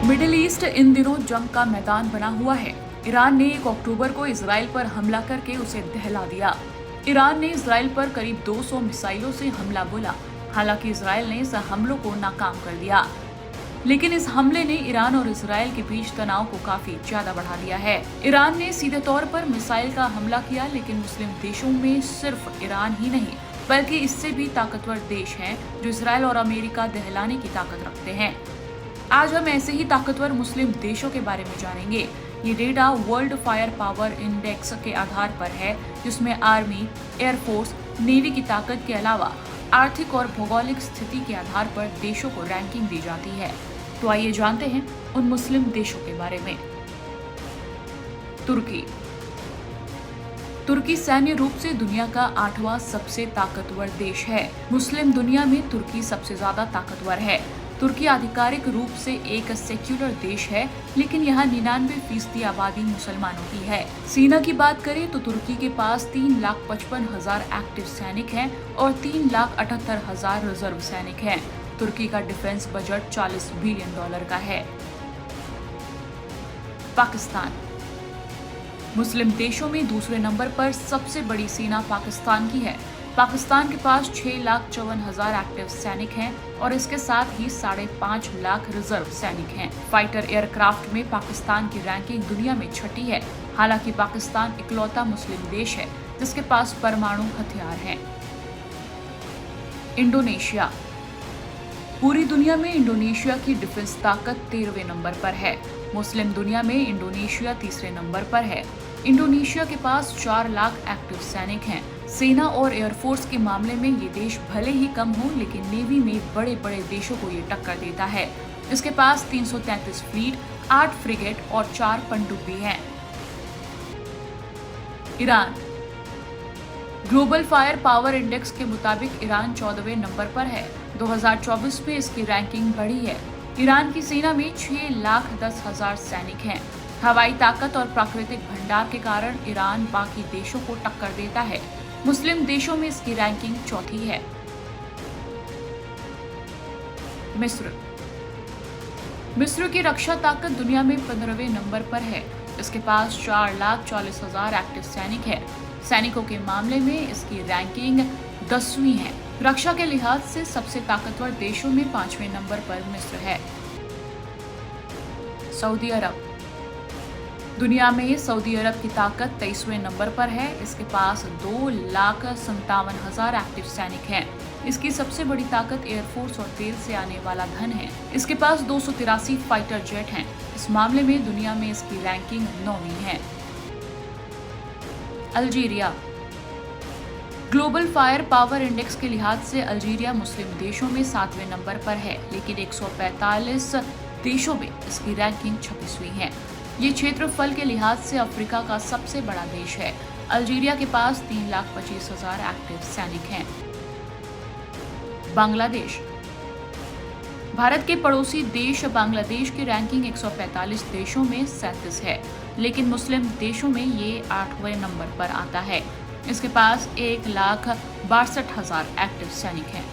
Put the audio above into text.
Middle east इन दिनों जंग का मैदान बना हुआ है। ईरान ने 1 अक्टूबर को इजराइल पर हमला करके उसे दहला दिया। ईरान ने इजराइल पर करीब 200 मिसाइलों से हमला बोला। हालांकि इजराइल ने इस हमलों को नाकाम कर दिया, लेकिन इस हमले ने ईरान और इजराइल के बीच तनाव को काफी ज्यादा बढ़ा दिया है। ईरान ने सीधे तौर पर मिसाइल का हमला किया, लेकिन मुस्लिम देशों में सिर्फ ईरान ही नहीं बल्कि इससे भी ताकतवर देश हैं जो इजराइल और अमेरिका दहलाने की ताकत रखते हैं। आज हम ऐसे ही ताकतवर मुस्लिम देशों के बारे में जानेंगे। ये data world fire power index के आधार पर है, जिसमें आर्मी, एयरफोर्स, नेवी की ताकत के अलावा आर्थिक और भौगोलिक स्थिति के आधार पर देशों को रैंकिंग दी जाती है। तो आइए जानते हैं उन मुस्लिम देशों के बारे में। तुर्की। तुर्की सैन्य रूप से दुनिया का 8वां सबसे ताकतवर देश है। मुस्लिम दुनिया में तुर्की सबसे ज्यादा ताकतवर है। तुर्की आधिकारिक रूप से एक सेक्युलर देश है, लेकिन यहाँ 99% आबादी मुसलमानों की है। सेना की बात करें तो तुर्की के पास 3,55,000 एक्टिव सैनिक हैं और 3,78,000 रिजर्व सैनिक हैं। तुर्की का डिफेंस बजट $40 बिलियन का है। पाकिस्तान। मुस्लिम देशों में दूसरे नंबर पर सबसे बड़ी सेना पाकिस्तान की है। पाकिस्तान के पास 6,54,000 एक्टिव सैनिक हैं और इसके साथ ही 5.5 लाख रिजर्व सैनिक हैं। फाइटर एयरक्राफ्ट में पाकिस्तान की रैंकिंग दुनिया में 6ठी है। हालांकि पाकिस्तान इकलौता मुस्लिम देश है जिसके पास परमाणु हथियार हैं। इंडोनेशिया। पूरी दुनिया में इंडोनेशिया की डिफेंस ताकत 13वें नंबर पर है। मुस्लिम दुनिया में इंडोनेशिया तीसरे नंबर पर है। इंडोनेशिया के पास 4 लाख एक्टिव सैनिक हैं। सेना और एयरफोर्स के मामले में ये देश भले ही कम हो, लेकिन नेवी में बड़े बड़े देशों को ये टक्कर देता है। इसके पास 333 फ्लीट, 8 फ्रिगेट और 4 पनडुब्बी हैं। Iran. Global fire power index के मुताबिक ईरान 14वें नंबर पर है। 2024 में इसकी रैंकिंग बढ़ी है। ईरान की सेना में 6,10,000 सैनिक हैं। हवाई ताकत और प्राकृतिक भंडार के कारण ईरान बाकी देशों को टक्कर देता है। मुस्लिम देशों में इसकी रैंकिंग 4थी है। मिस्र। मिस्र की रक्षा ताकत दुनिया में 15वें नंबर पर है। इसके पास 4,40,000 एक्टिव सैनिक है। सैनिकों के मामले में इसकी रैंकिंग 10वीं है। रक्षा के लिहाज से सबसे ताकतवर देशों में 5वें नंबर पर मिस्र है। सऊदी अरब। दुनिया में सऊदी अरब की ताकत 23वें नंबर पर है। इसके पास 2,57,000 एक्टिव सैनिक हैं। इसकी सबसे बड़ी ताकत एयरफोर्स और तेल से आने वाला धन है। इसके पास 283 फाइटर जेट हैं। इस मामले में दुनिया में इसकी रैंकिंग 9वीं है। Algeria. Global fire power index के लिहाज से अल्जीरिया मुस्लिम देशों में 7वें नंबर पर है, लेकिन 145 देशों में इसकी रैंकिंग 26वीं है। ये क्षेत्रफल के लिहाज से अफ्रीका का सबसे बड़ा देश है। अल्जीरिया के पास 3,25,000 एक्टिव सैनिक हैं। बांग्लादेश। भारत के पड़ोसी देश बांग्लादेश की रैंकिंग 145 देशों में 37 है, लेकिन मुस्लिम देशों में ये 8वें नंबर पर आता है। इसके पास 1,62,000 एक्टिव सैनिक हैं।